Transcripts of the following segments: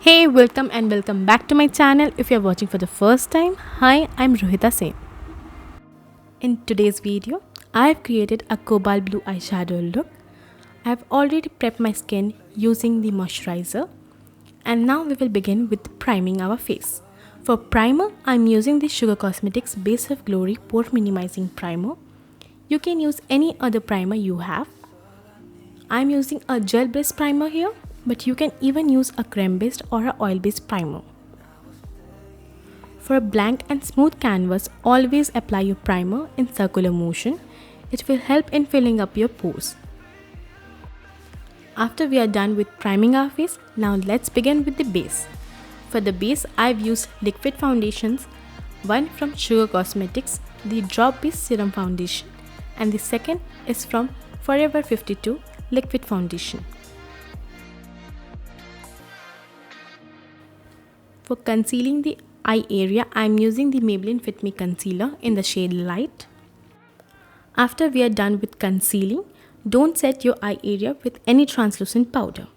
Hey, welcome back to my channel. If you're watching for the first time, hi, I'm Rohita Sen. In today's video, I've created a cobalt blue eyeshadow look. I've already prepped my skin using the moisturizer, and now we will begin with priming our face. For primer, I'm using the Sugar Cosmetics Base of Glory Pore Minimizing Primer. You can use any other primer you have. I'm using a gel based primer here, but you can even use a creme based or a oil based primer. For a blank and smooth canvas, always apply your primer in circular motion. It will help in filling up your pores. After we are done with priming our face, now let's begin with the base. For the base, I've used liquid foundations, one from Sugar Cosmetics, the Drop Base Serum Foundation, and the second is from Forever 52 Liquid Foundation. For concealing the eye area, I am using the Maybelline Fit Me Concealer in the shade Light. After we are done with concealing, don't set your eye area with any translucent powder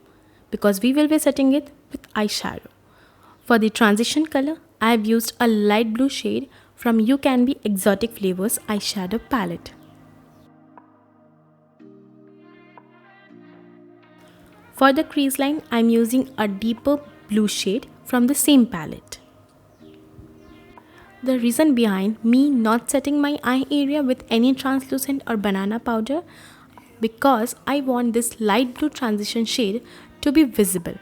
because we will be setting it with eyeshadow. For the transition color, I have used a light blue shade from You Can Be Exotic Flavors eyeshadow palette. For the crease line, I am using a deeper blue shade from the same palette. The reason behind me not setting my eye area with any translucent or banana powder because I want this light blue transition shade to be visible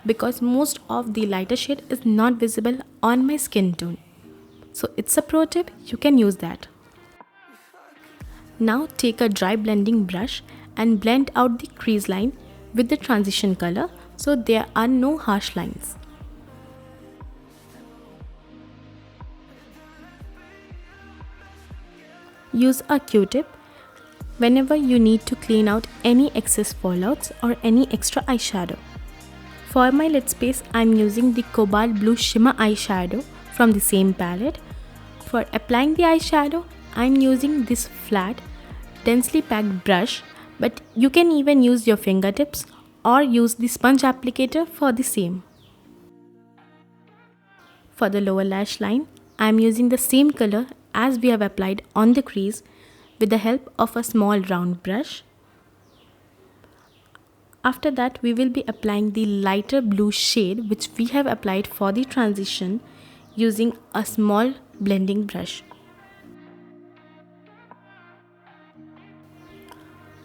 because most of the lighter shade is not visible on my skin tone. So it's a pro tip, you can use that. Now take a dry blending brush and blend out the crease line with the transition color so there are no harsh lines. Use a Q-tip whenever you need to clean out any excess fallouts or any extra eyeshadow. For my lid space, I am using the Cobalt Blue Shimmer eyeshadow from the same palette. For applying the eyeshadow, I am using this flat, densely packed brush, but you can even use your fingertips or use the sponge applicator for the same. For the lower lash line, I am using the same color as we have applied on the crease with the help of a small round brush. After that, we will be applying the lighter blue shade which we have applied for the transition using a small blending brush.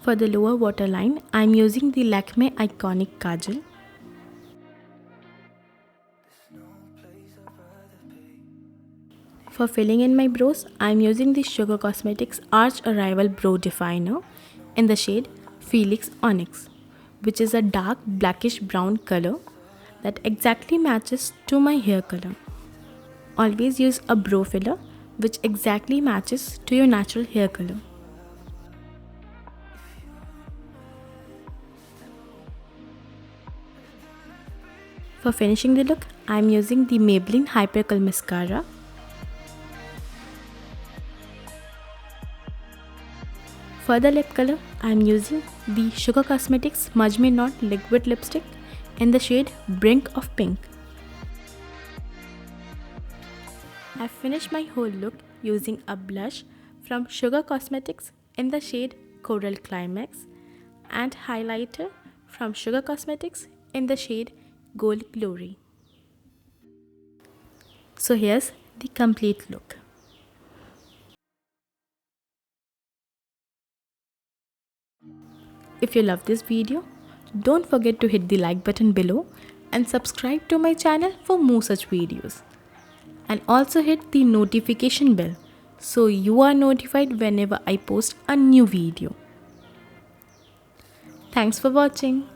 For the lower waterline, I am using the Lakme Iconic Kajal. For filling in my brows, I am using the Sugar Cosmetics Arch Arrival Brow Definer in the shade Felix Onyx, which is a dark blackish brown color that exactly matches to my hair color. Always use a brow filler which exactly matches to your natural hair color. For finishing the look, I am using the Maybelline Hyper Curl Mascara. For the lip color, I am using the Sugar Cosmetics Smudge Me Not Liquid Lipstick in the shade Brink of Pink. I finished my whole look using a blush from Sugar Cosmetics in the shade Coral Climax and highlighter from Sugar Cosmetics in the shade Gold Glory. So here's the complete look. If you love this video, don't forget to hit the like button below and subscribe to my channel for more such videos. And also hit the notification bell so you are notified whenever I post a new video. Thanks for watching.